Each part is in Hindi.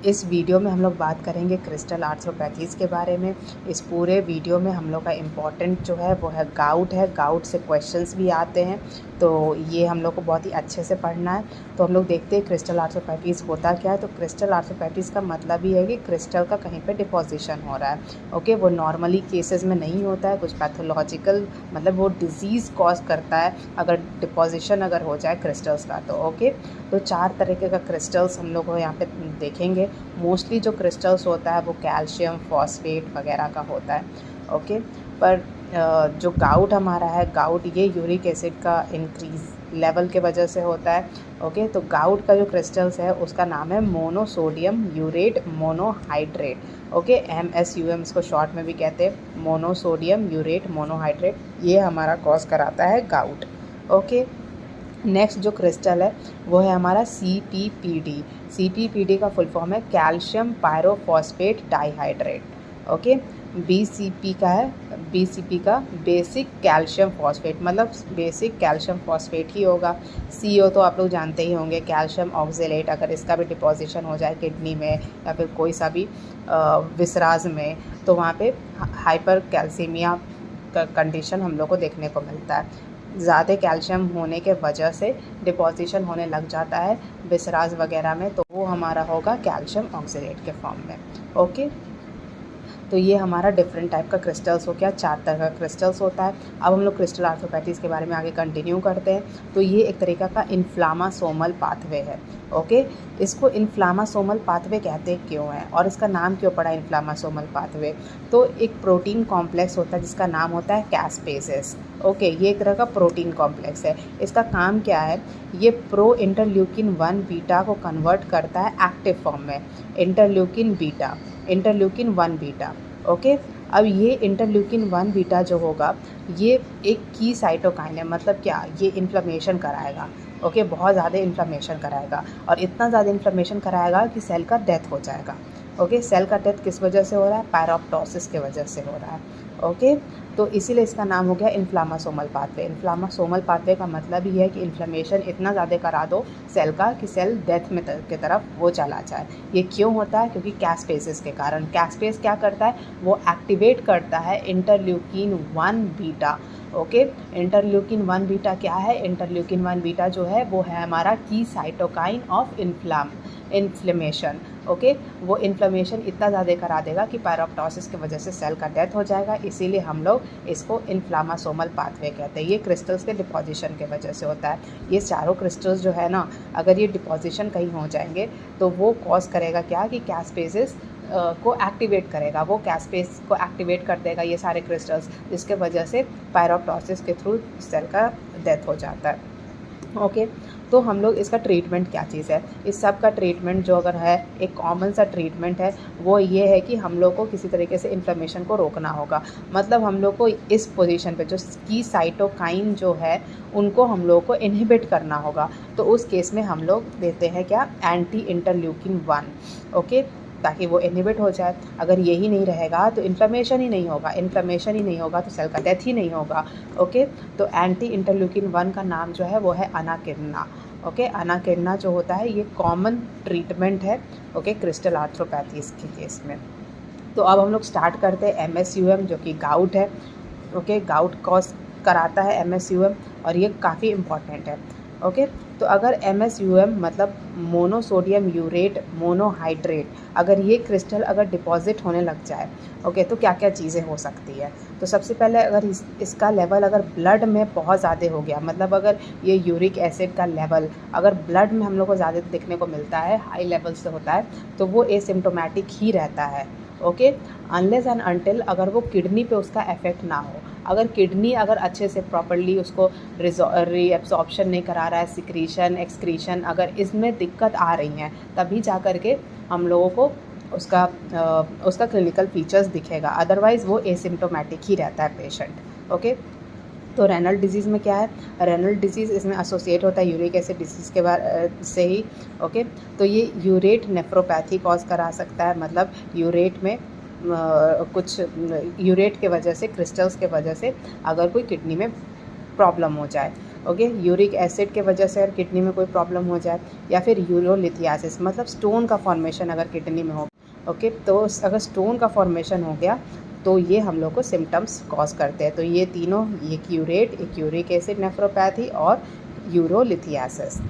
इस वीडियो में हम लोग बात करेंगे क्रिस्टल आर्थ्रोपैथीज़ के बारे में। इस पूरे वीडियो में हम लोग का इम्पॉर्टेंट जो है वो है गाउट है। गाउट से क्वेश्चंस भी आते हैं, तो ये हम लोग को बहुत ही अच्छे से पढ़ना है। तो हम लोग देखते हैं क्रिस्टल आर्थ्रोपैथीज़ होता क्या है। तो क्रिस्टल आर्थ्रोपैथीज़ का मतलब ही है कि क्रिस्टल का कहीं पे डिपोजिशन हो रहा है। ओके, वो नॉर्मली केसेस में नहीं होता है, कुछ पैथोलॉजिकल मतलब वो डिजीज़ कॉज करता है अगर डिपोजिशन अगर हो जाए क्रिस्टल्स का। तो ओके, तो 4 तरीके का क्रिस्टल्स हम लोग यहाँ पे देखेंगे। मोस्टली जो क्रिस्टल्स होता है वो कैल्शियम फॉस्फेट वगैरह का होता है। ओके, पर जो गाउट हमारा है, गाउट ये यूरिक एसिड का इंक्रीज लेवल के वजह से होता है। ओके, तो गाउट का जो क्रिस्टल्स है उसका नाम है monosodium urate monohydrate. Okay, MSUM इसको शॉर्ट में भी कहते हैं, मोनोसोडियम यूरेट मोनोहाइड्रेट। ये हमारा कॉज कराता है गाउट। ओके, नेक्स्ट जो क्रिस्टल है वो है हमारा CPPD। CPPD का फुल फॉर्म है calcium pyrophosphate dihydrate. Okay, BCP का है, BCP का बेसिक कैल्शियम फॉस्फेट, मतलब बेसिक कैल्शियम फॉस्फेट ही होगा। CO तो आप लोग जानते ही होंगे, कैल्शियम ऑक्जेलेट। अगर इसका भी डिपोजिशन हो जाए किडनी में या फिर कोई सा भी विसराज में, तो वहाँ पे हाइपर कैल्सीमिया का कंडीशन हम लोग को देखने को मिलता है। ज़्यादा कैल्शियम होने के वजह से डिपोजिशन होने लग जाता है विसराज वगैरह में, तो वो हमारा होगा कैल्शियम ऑक्जेलेट के फॉर्म में। ओके, तो ये हमारा डिफरेंट टाइप का क्रिस्टल्स हो गया, 4 तरह का क्रिस्टल्स होता है। अब हम लोग क्रिस्टल आर्थ्रोपैथीज़ के बारे में आगे कंटिन्यू करते हैं। तो ये एक तरीका का इन्फ्लामासोमल पाथवे है। ओके, इसको इन्फ्लामासोमल पाथवे कहते क्यों हैं और इसका नाम क्यों पड़ा इन्फ्लामासोमल पाथवे? तो एक प्रोटीन कॉम्प्लेक्स होता है जिसका नाम होता है कैस्पेसेस। ओके, ये एक तरह का प्रोटीन कॉम्प्लेक्स है। इसका काम क्या है? ये प्रो इंटरल्यूकिन 1 बीटा को कन्वर्ट करता है एक्टिव फॉर्म में, इंटरल्यूकिन 1 बीटा। ओके, अब ये इंटरल्यूकिन 1 बीटा जो होगा ये एक की साइटोकाइन है। मतलब क्या? ये इन्फ्लेमेशन कराएगा। ओके, बहुत ज़्यादा इन्फ्लेमेशन कराएगा और इतना ज़्यादा इन्फ्लेमेशन कराएगा कि सेल का डेथ हो जाएगा। ओके, सेल का डेथ किस वजह से हो रहा है? पैराप्टोसिस के वजह से हो रहा है। ओके, तो इसीलिए इसका नाम हो गया इन्फ्लामासोमल पाथवे। इन्फ्लामासोमल पाथवे का मतलब ही है कि इन्फ्लेमेशन इतना ज़्यादा करा दो सेल का कि सेल डेथ में की तरफ वो चला जाए। ये क्यों होता है? क्योंकि कैस्पेसेस के कारण। कैस्पेस क्या करता है? वो एक्टिवेट करता है interleukin 1 beta. Okay, interleukin 1 beta क्या है? इंटरल्यूकिन 1 बीटा जो है वो है हमारा की साइटोकाइन ऑफ इन्फ्लेमेशन। ओके, वो इन्फ्लेमेशन इतना ज़्यादा करा देगा कि पैराप्टोसिस की वजह से सेल का डेथ हो जाएगा। इसीलिए हम लोग इसको इन्फ्लामासोमल पाथवे कहते हैं। ये क्रिस्टल्स के डिपोजिशन के वजह से होता है। ये चारों क्रिस्टल्स जो है ना, अगर ये डिपोजिशन कहीं हो जाएंगे तो वो कॉज करेगा क्या कि कैस्पेसेस को एक्टिवेट करेगा। वो कैस्पेस को एक्टिवेट कर देगा ये सारे क्रिस्टल्स, जिसके वजह से पैराप्टोसिस के थ्रू सेल का डेथ हो जाता है। ओके, तो हम लोग इसका ट्रीटमेंट क्या चीज़ है? इस सब का ट्रीटमेंट जो अगर है, एक कॉमन सा ट्रीटमेंट है, वो ये है कि हम लोग को किसी तरीके से इन्फ्लेमेशन को रोकना होगा। मतलब हम लोग को इस पोजीशन पे जो की साइटोकाइन जो है उनको हम लोग को इनहिबिट करना होगा। तो उस केस में हम लोग देते हैं क्या? Anti interleukin 1। ओके, ताकि वो इनहिबिट हो जाए। अगर यही नहीं रहेगा तो इन्फ्लेमेशन ही नहीं होगा, इन्फ्लेमेशन ही नहीं होगा तो सेल का डेथ ही नहीं होगा। ओके, तो एंटी इंटरल्यूकिन 1 का नाम जो है वो है अनाकिरना। ओके, अनाकिरना जो होता है ये कॉमन ट्रीटमेंट है। ओके, क्रिस्टल आर्थ्रोपैथीज़ के केस में। तो अब हम लोग स्टार्ट करते हैं MSUM जो कि गाउट है। ओके, गाउट कॉज कराता है MSUM और ये काफ़ी इम्पॉर्टेंट है। ओके, तो अगर MSUM मतलब मोनोसोडियम यूरेट मोनोहाइड्रेट, अगर ये क्रिस्टल अगर डिपॉजिट होने लग जाए, ओके, तो क्या क्या चीज़ें हो सकती है? तो सबसे पहले अगर इसका लेवल अगर ब्लड में बहुत ज़्यादा हो गया, मतलब अगर ये यूरिक एसिड का लेवल अगर ब्लड में हम लोग को ज़्यादा देखने को मिलता है, हाई लेवल से होता है, तो वो एसिम्प्टोमेटिक ही रहता है। ओके, अनलेस एंड अनटिल अगर वो किडनी पे उसका इफेक्ट ना हो। अगर किडनी अगर अच्छे से प्रॉपर्ली उसको रीएब्सॉर्प्शन नहीं करा रहा है, सिक्रीशन एक्सक्रीशन अगर इसमें दिक्कत आ रही हैं, तभी जा कर के हम लोगों को उसका क्लिनिकल फीचर्स दिखेगा। अदरवाइज़ वो एसिम्प्टोमेटिक ही रहता है पेशेंट। ओके, तो रेनल डिजीज़ में क्या है? रेनल डिजीज़ इसमें एसोसिएट होता है यूरिक एसिड डिजीज़ के बारे से ही। ओके, तो ये यूरेट नेफ्रोपैथी कॉज करा सकता है। मतलब यूरेट में कुछ यूरेट के वजह से, क्रिस्टल्स के वजह से अगर कोई किडनी में प्रॉब्लम हो जाए। ओके, यूरिक एसिड के वजह से अगर किडनी में कोई प्रॉब्लम हो जाए, या फिर यूरोलिथियासिस मतलब स्टोन का फॉर्मेशन अगर किडनी में हो। ओके, तो अगर स्टोन का फॉर्मेशन हो गया तो ये हम लोग को सिम्टम्स कॉज करते हैं। तो ये तीनों, एक यूरेट, एक यूरिक एसिड नेफ्रोपैथी और यूरोलिथियासिस।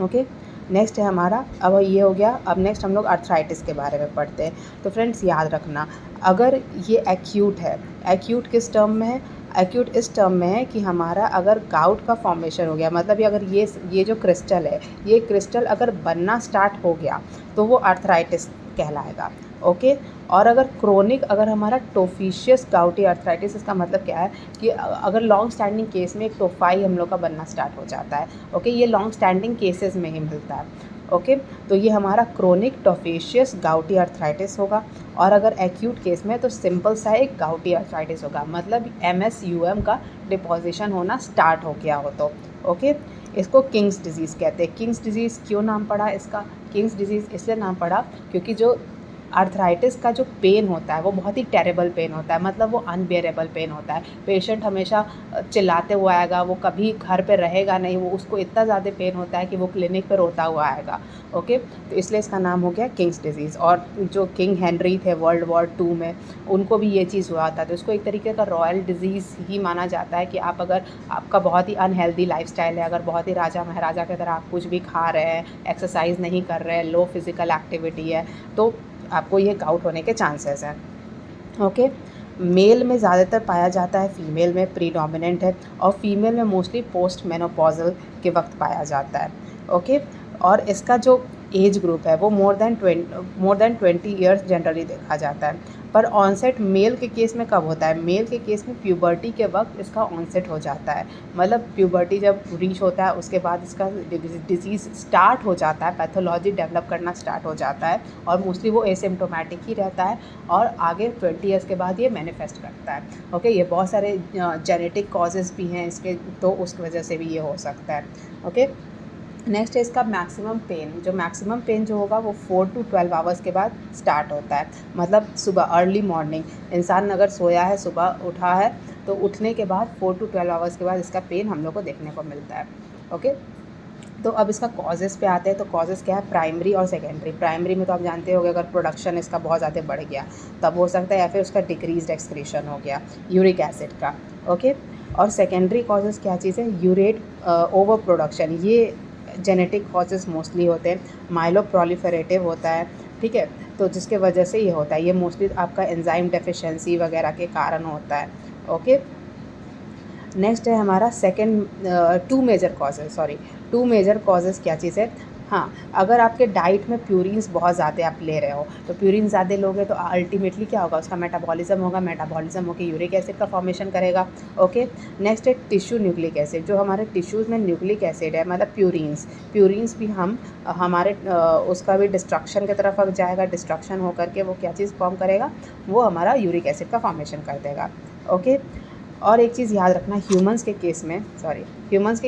ओके, नेक्स्ट है हमारा, अब ये हो गया। अब नेक्स्ट हम लोग आर्थराइटिस के बारे में पढ़ते हैं। तो फ्रेंड्स याद रखना, अगर ये एक्यूट है, एक्यूट किस टर्म में है? एक्यूट इस टर्म में है कि हमारा अगर गाउट का फॉर्मेशन हो गया, मतलब ये अगर ये जो क्रिस्टल है, ये क्रिस्टल अगर बनना स्टार्ट हो गया तो वो आर्थराइटिस कहलाएगा। ओके, और अगर क्रोनिक, अगर हमारा टोफिशियस गाउटी आर्थराइटिस, इसका मतलब क्या है कि अगर लॉन्ग स्टैंडिंग केस में एक टोफाई हम लोग का बनना स्टार्ट हो जाता है। ओके, ये लॉन्ग स्टैंडिंग केसेस में ही मिलता है। ओके, तो ये हमारा क्रोनिक टोफिशियस गाउटी आर्थराइटिस होगा। और अगर एक्यूट केस में तो सिंपल सा एक गाउटी आर्थराइटिस होगा, मतलब MSUM का डिपोजिशन होना स्टार्ट हो गया हो तो। ओके, इसको किंग्स डिजीज़ कहते हैं। किंग्स डिजीज़ क्यों नाम पड़ा इसका? किंग्स डिजीज़ इसलिए नाम पड़ा क्योंकि जो आर्थराइटिस का जो पेन होता है वो बहुत ही टेरेबल पेन होता है, मतलब वो अनबेरेबल पेन होता है। पेशेंट हमेशा चिल्लाते हुआ आएगा, वो कभी घर पे रहेगा नहीं, वो उसको इतना ज़्यादा पेन होता है कि वो क्लिनिक पे रोता हुआ आएगा। ओके, तो इसलिए इसका नाम हो गया किंग्स डिजीज़। और जो किंग हेनरी थे वर्ल्ड वॉर 2 में, उनको भी ये चीज़ हुआ था, तो इसको एक तरीके का रॉयल डिजीज़ ही माना जाता है कि आप अगर आपका बहुत ही अनहेल्दी लाइफस्टाइल है, अगर बहुत ही राजा महाराजा की तरह आप कुछ भी खा रहे हैं, एक्सरसाइज नहीं कर रहे हैं, लो फिजिकल एक्टिविटी है, तो आपको ये गाउट होने के चांसेस हैं। ओके, मेल में ज़्यादातर पाया जाता है, फीमेल में प्रीडोमिनेंट है, और फीमेल में मोस्टली पोस्ट मेनोपॉजल के वक्त पाया जाता है। ओके, और इसका जो एज ग्रुप है वो मोर देन 20 ईयर्स जनरली देखा जाता है। पर ऑनसेट मेल के केस में कब होता है? मेल के केस में प्यूबर्टी के वक्त इसका ऑनसेट हो जाता है, मतलब प्यूबर्टी जब रीच होता है उसके बाद इसका डिजीज़ स्टार्ट हो जाता है, पैथोलॉजी डेवलप करना स्टार्ट हो जाता है, और मोस्टली वो एसिम्प्टोमेटिक ही रहता है, और आगे 20 ईयर्स के बाद ये मैनिफेस्ट करता है। ओके, ये बहुत सारे जेनेटिक कॉजेज़ भी हैं इसके, तो उसकी वजह से भी ये हो सकता है। ओके, नेक्स्ट है इसका मैक्सिमम पेन। जो मैक्सिमम पेन जो होगा वो 4 to 12 आवर्स के बाद स्टार्ट होता है, मतलब सुबह अर्ली मॉर्निंग, इंसान अगर सोया है, सुबह उठा है, तो उठने के बाद 4 to 12 आवर्स के बाद इसका पेन हम लोग को देखने को मिलता है। ओके, तो अब इसका कॉजेज़ पे आते हैं। तो कॉजेज़ क्या है? प्राइमरी और सेकेंडरी। प्राइमरी में तो आप जानते होंगे, अगर प्रोडक्शन इसका बहुत ज़्यादा बढ़ गया तब हो सकता है, या फिर उसका डिक्रीज़ एक्सक्रीशन हो गया यूरिक एसिड का। ओके, और सेकेंडरी कॉजेज़ क्या चीज़ है? यूरेट ओवर प्रोडक्शन, ये जेनेटिक कॉजेज़ मोस्टली होते हैं। माइलोप्रोलिफरेटिव होता है, ठीक है, तो जिसके वजह से ये होता है, ये मोस्टली आपका एंजाइम डेफिशिएंसी वगैरह के कारण होता है। ओके, नेक्स्ट है हमारा टू मेजर कॉजेज़ क्या चीज़ है? हाँ, अगर आपके डाइट में प्यूरिन्स बहुत ज़्यादा आप ले रहे हो, तो प्यूरिन ज़्यादा लोगे तो अल्टीमेटली क्या होगा? उसका मेटाबॉलिज़्म होगा, मेटाबॉलिज़्म होकर यूरिक एसिड का फॉर्मेशन करेगा। ओके, नेक्स्ट है टिश्यू न्यूक्लिक एसिड। जो हमारे टिश्यूज़ में न्यूक्लिक एसिड है, मतलब प्यूरिन्स भी हम हमारे उसका भी डिस्ट्रक्शन की तरफ जाएगा, डिस्ट्रक्शन होकर के वो क्या चीज़ फॉर्म करेगा? वो हमारा यूरिक एसिड का फॉर्मेशन कर देगा। ओके, और एक चीज़ याद रखना, ह्यूमंस के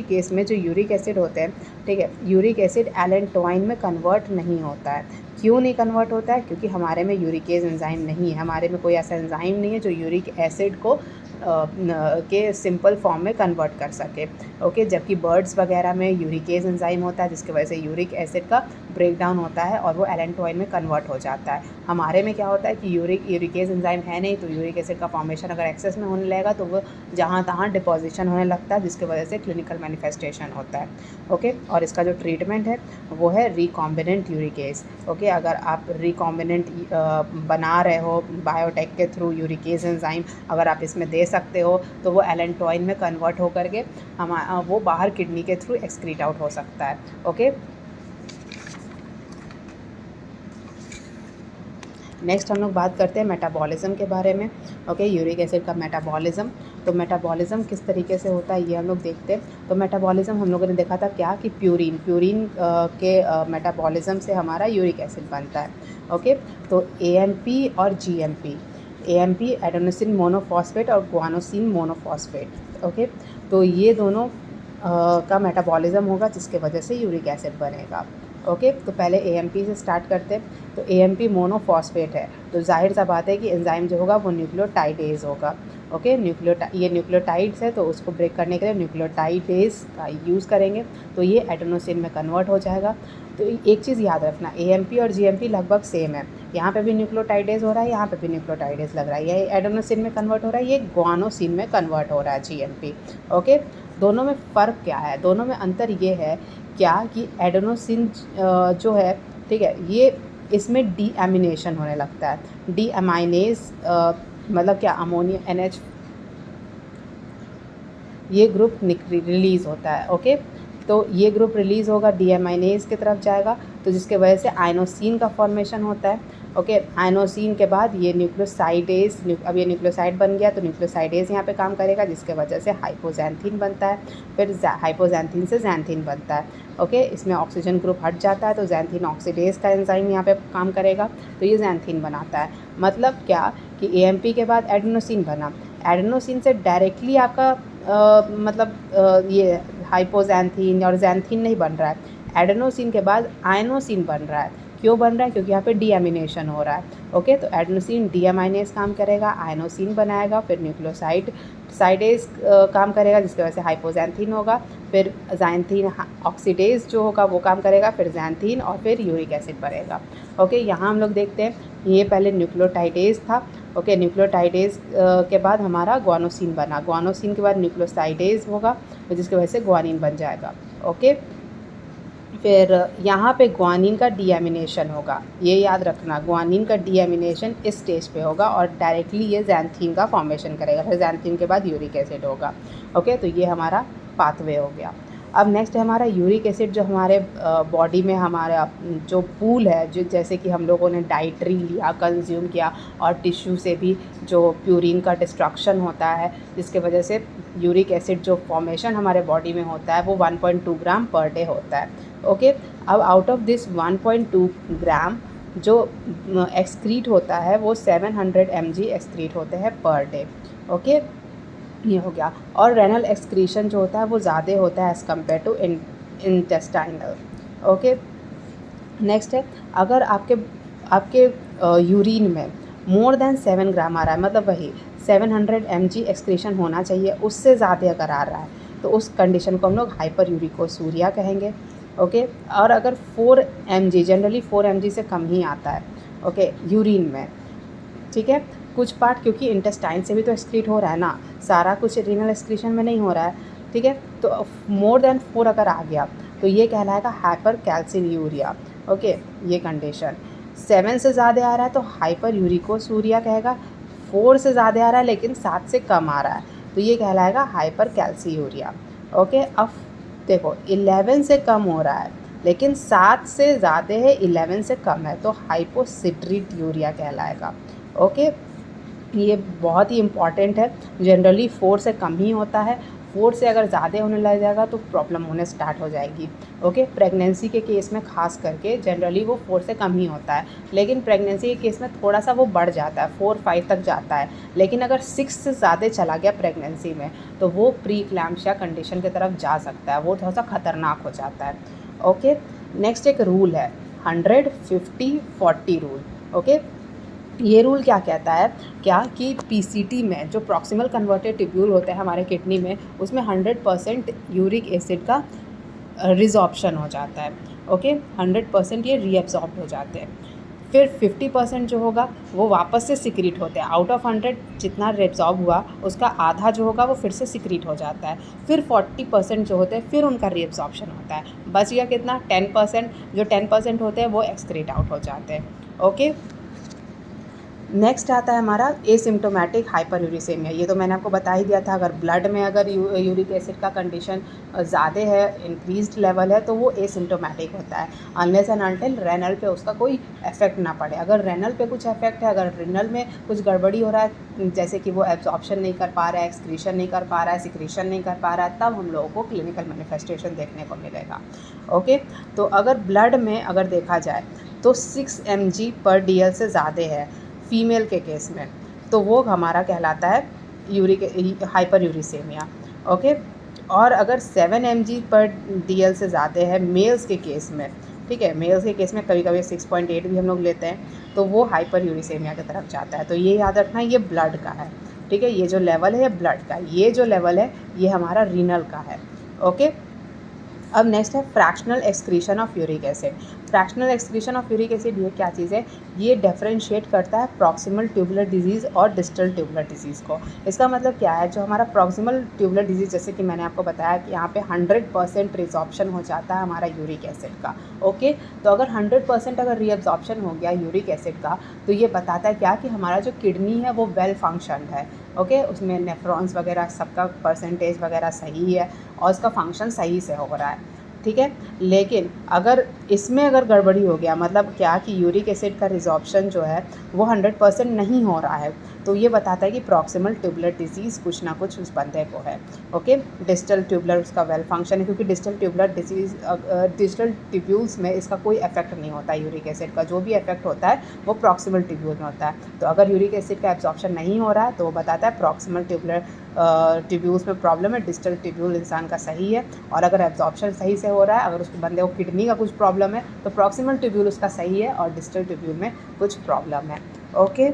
केस में जो यूरिक एसिड होते हैं, ठीक है, यूरिक एसिड एलेंटोइन में कन्वर्ट नहीं होता है। क्यों नहीं कन्वर्ट होता है? क्योंकि हमारे में यूरिकेज एंजाइम नहीं है, हमारे में कोई ऐसा एंजाइम नहीं है जो यूरिक एसिड को के सिंपल फॉर्म में कन्वर्ट कर सके। ओके, जबकि बर्ड्स वगैरह में यूरिकेज एंजाइम होता है, जिसकी वजह से यूरिक एसिड का ब्रेकडाउन होता है और वो एलेंटोइन में कन्वर्ट हो जाता है। हमारे में क्या होता है कि यूरिकेज एंजाइम है नहीं, तो यूरिक एसिड का फॉर्मेशन अगर एक्सेस में होने लगेगा तो वो जहाँ तहाँ डिपोजिशन होने लगता है, जिसकी वजह से क्लिनिकल मैनिफेस्टेशन होता है। ओके, और इसका जो ट्रीटमेंट है वो है रिकॉम्बिनेंट यूरिकेज। ओके, अगर आप रिकॉम्बिनेंट बना रहे हो बायोटेक के थ्रू यूरिकेज एंजाइम, अगर आप इसमें दे सकते हो तो वो एलेंटोइन में कन्वर्ट होकर के वो बाहर किडनी के थ्रू एक्सक्रीट आउट हो सकता है। ओके, नेक्स्ट हम लोग बात करते हैं मेटाबॉलिज़्म के बारे में। ओके, यूरिक एसिड का मेटाबॉलिज़्म। तो मेटाबॉलिज़्म किस तरीके से होता है ये हम लोग देखते हैं। तो मेटाबॉलिज़्म हम लोगों ने देखा था क्या कि प्यूरिन के मेटाबॉलिज़्म से हमारा यूरिक एसिड बनता है। ओके, तो एएमपी और जीएमपी, एएमपी एडेनोसिन मोनोफॉस्फेट और गुआनोसिन मोनोफॉस्फेट। ओके, तो ये दोनों का मेटाबॉलिज़्म होगा, जिसके वजह से यूरिक एसिड बनेगा। ओके, तो पहले एएमपी से स्टार्ट करते हैं। तो एएमपी मोनोफॉस्फेट है, तो जाहिर सा बात है कि एंजाइम जो होगा वो न्यूक्लियोटाइडेज होगा। ओके, ये न्यूक्लियोटाइड्स है तो उसको ब्रेक करने के लिए न्यूक्लियोटाइडेज का यूज़ करेंगे तो ये एडेनोसिन में कन्वर्ट हो जाएगा। तो एक चीज़ याद रखना, AMP और GMP लगभग सेम है। यहाँ पे भी न्यूक्लियोटाइडेज हो रहा है, यहाँ पे भी न्यूक्लियोटाइडेज लग रहा है, ये एडेनोसिन में कन्वर्ट हो रहा है, ये ग्वानोसिन में कन्वर्ट हो रहा है GMP। ओके, दोनों में फ़र्क क्या है? दोनों में अंतर ये है क्या कि एडेनोसिन जो है, ठीक है, ये इसमें डीएमिनेशन होने लगता है। डीएमाइनेज मतलब क्या, अमोनिया NH, ये ग्रुप रिलीज़ होता है। ओके, तो ये ग्रुप रिलीज़ होगा, डीएमाइनेज की तरफ जाएगा, तो जिसके वजह से आइनोसिन का फॉर्मेशन होता है। ओके, आइनोसिन के बाद ये न्यूक्लियोसाइडेज, अब ये न्यूक्लियोसाइड बन गया तो न्यूक्लियोसाइडेज यहाँ पे काम करेगा, जिसके वजह से हाइपोजैंथीन बनता है, फिर हाइपोजैंथीन से जैंथीन बनता है। ओके, इसमें ऑक्सीजन ग्रुप हट जाता है तो जैंथीन ऑक्सीडेज का एंजाइम यहाँ पे काम करेगा तो ये जैंथीन बनाता है। मतलब क्या कि AMP के बाद एडेनोसिन बना, एडेनोसिन से डायरेक्टली आपका ये हाइपोजैंथीन और जैंथीन नहीं बन रहा है, एडेनोसिन के बाद आयनोसिन बन रहा है। क्यों बन रहा है? क्योंकि यहाँ पे डीएमिनेशन हो रहा है। ओके, तो एडेनोसिन डीएमाइनेज काम करेगा, आयनोसिन बनाएगा, फिर साइडेज काम करेगा जिसकी वजह से हाइपोजैंथीन होगा, फिर जैंथीन ऑक्सीडेज जो होगा वो काम करेगा, फिर जैंथीन और फिर यूरिक एसिड बनेगा। ओके, यहाँ हम लोग देखते हैं ये पहले न्यूक्लियोटाइडेज था। ओके, न्यूक्लियोटाइडेज के बाद हमारा ग्वानोसिन बना, ग्वानोसिन के बाद न्यूक्लियोसाइडेज होगा जिसकी वजह से ग्वानिन बन जाएगा। ओके, फिर यहाँ पे ग्वानिन का डीएमिनेशन होगा, ये याद रखना, ग्वानिन का डीएमिनेशन इस स्टेज पे होगा और डायरेक्टली ये जैंथीन का फॉर्मेशन करेगा, फिर जैंथीन के बाद यूरिक एसिड होगा। ओके, तो ये हमारा पाथवे हो गया। अब नेक्स्ट है हमारा यूरिक एसिड, जो हमारे बॉडी में हमारा जो पूल है, जो जैसे कि हम लोगों ने डाइटरी लिया, कंज्यूम किया, और टिश्यू से भी जो प्यूरिन का डिस्ट्रक्शन होता है जिसके वजह से यूरिक एसिड जो फॉर्मेशन हमारे बॉडी में होता है वो 1.2 ग्राम पर डे होता है। ओके, अब आउट ऑफ दिस 1.2 ग्राम जो एक्सक्रीट होता है वो 700 mg एक्सक्रीट होते हैं पर डे। ओके, ये हो गया। और रेनल एक्सक्रीशन जो होता है वो ज़्यादा होता है as compare to intestinal. Okay, next है, अगर आपके यूरिन में मोर देन 7 ग्राम आ रहा है, मतलब वही 700 mg एक्सक्रीशन होना चाहिए, उससे ज़्यादा अगर आ रहा है तो उस कंडीशन को हम लोग हाइपर यूरिकोसूरिया कहेंगे। ओके, और अगर 4 mg, जनरली 4 mg से कम ही आता है, ओके, यूरिन में, ठीक है, कुछ पार्ट क्योंकि इंटेस्टाइन से भी तो एक्सक्रीट हो रहा है ना, सारा कुछ रीनल एक्सक्रीशन में नहीं हो रहा है, ठीक है, तो मोर देन 4 अगर आ गया तो ये कहलाएगा हाइपर कैल्सिन्यूरिया। ओके, ये कंडीशन 7 से ज़्यादा आ रहा है तो हाइपर यूरिकोसूरिया कहेगा, 4 से ज़्यादा आ रहा है लेकिन 7 से कम आ रहा है तो ये कहलाएगा हाइपर कैल्सियूरिया। ओके, अब देखो 11 से कम हो रहा है लेकिन 7 से ज़्यादा है, 11 से कम है तो हाइपोसिट्रेट यूरिया कहलाएगा। ओके, ये बहुत ही इम्पॉर्टेंट है, जनरली 4 से कम ही होता है, 4 से अगर ज़्यादा होने लग जाएगा तो प्रॉब्लम होने स्टार्ट हो जाएगी। ओके, प्रेगनेंसी के केस में ख़ास करके जनरली वो 4 से कम ही होता है, लेकिन प्रेगनेंसी के केस में थोड़ा सा वो बढ़ जाता है, 4-5 तक जाता है, लेकिन अगर 6 से ज़्यादा चला गया प्रेगनेंसी में तो वो प्री क्लैम्पशिया कंडीशन की तरफ जा सकता है, वो थोड़ा सा ख़तरनाक हो जाता है। ओके, नेक्स्ट एक रूल है 100-50-40 रूल। ओके, ये रूल क्या कहता है, क्या कि PCT में जो प्रॉक्सिमल कन्वर्टेड ट्यूब्यूल होते हैं हमारे किडनी में, उसमें 100% यूरिक एसिड का रिजॉर्प्शन हो जाता है। ओके, 100% ये रीएब्जॉर्ब हो जाते हैं। फिर 50% जो होगा वो वापस से सिक्रीट होते हैं, आउट ऑफ 100 जितना रिएब्जॉर्ब हुआ उसका आधा जो होगा वो फिर से सिक्रीट हो जाता है। फिर 40% जो होते हैं फिर उनका रीएब्जॉर्प्शन होता है, बच गया कितना, 10%, जो 10% होते हैं वो एक्सक्रीट आउट हो जाते हैं। ओके, नेक्स्ट आता है हमारा एसिम्टोमेटिक हाइपरयूरिसेमिया। ये तो मैंने आपको बता ही दिया था, अगर ब्लड में अगर यूरिक एसिड का कंडीशन ज़्यादा है, इंक्रीज्ड लेवल है, तो वो एसिम्टोमेटिक होता है अनलेस एंड अनटिल रेनल पे उसका कोई इफेक्ट ना पड़े। अगर रेनल पे कुछ इफेक्ट है, अगर रेनल में कुछ गड़बड़ी हो रहा है, जैसे कि वो एब्जॉर्प्शन नहीं कर पा रहा है, एक्सक्रीशन नहीं कर पा रहा है, सिक्रीशन नहीं कर पा रहा है, तब हम लोगों को क्लिनिकल मैनिफेस्टेशन देखने को मिलेगा। ओके, तो अगर ब्लड में अगर देखा जाए तो 6 mg पर DL से ज़्यादा है फीमेल के केस में, तो वो हमारा कहलाता है यूरिक हाइपर यूरिसेमिया। ओके, और अगर 7 mg पर DL से ज़्यादा है मेल्स के केस में, ठीक है, मेल्स के केस में कभी कभी 6.8 भी हम लोग लेते हैं, तो वो हाइपर यूरिसेमिया की तरफ जाता है। तो ये याद रखना, ये ब्लड का है। ठीक है। ये जो लेवल है ब्लड का, ये जो लेवल है ये हमारा रीनल का है। ओके। अब नेक्स्ट है fractional excretion of uric acid. Fractional excretion of uric acid ये क्या चीज़ है? ये डिफरेंशिएट करता है प्रॉक्सिमल ट्यूबुलर डिजीज़ और डिस्टल ट्यूबुलर डिजीज़ को। इसका मतलब क्या है? जो हमारा प्रॉक्सिमल ट्यूबुलर डिजीज़, जैसे कि मैंने आपको बताया कि यहाँ पे 100% रिजॉर्प्शन हो जाता है हमारा यूरिक एसिड का। ओके, तो अगर 100% अगर रीअब्जॉर्प्शन हो गया यूरिक एसिड का, तो ये बताता है क्या कि हमारा जो किडनी है वो वेल फंक्शनड है। ओके, उसमें नेफ्रॉन्स वगैरह सबका परसेंटेज वगैरह सही है और उसका फंक्शन सही से हो रहा है। ठीक है। लेकिन अगर इसमें अगर गड़बड़ी हो गया, मतलब क्या कि यूरिक एसिड का रिजॉर्प्शन जो है वो 100% नहीं हो रहा है, तो ये बताता है कि प्रॉक्सिमल ट्यूबुलर डिजीज़ कुछ ना कुछ उस बंदे को है। ओके, डिस्टल ट्यूबुलर उसका वेल फंक्शन है, क्योंकि distal tubular disease distal tubules में इसका कोई इफेक्ट नहीं होता है। यूरिक एसिड का जो भी इफेक्ट होता है वो प्रॉक्सिमल ट्यूब्यूल में होता है। तो अगर यूरिक एसिड का एब्जॉर्प्शन नहीं हो रहा है तो वो बताता है प्रॉक्सिमल ट्यूबुलर ट्यूब्यूल्स में प्रॉब्लम है, डिस्टल ट्यूब्यूल इंसान का सही है। और अगर एब्जॉर्प्शन सही से हो रहा है, अगर उसके बंदे को किडनी का कुछ प्रॉब्लम है तो प्रॉक्सिमल ट्यूब्यूल उसका सही है और डिस्टल ट्यूब्यूल में कुछ प्रॉब्लम है। ओके।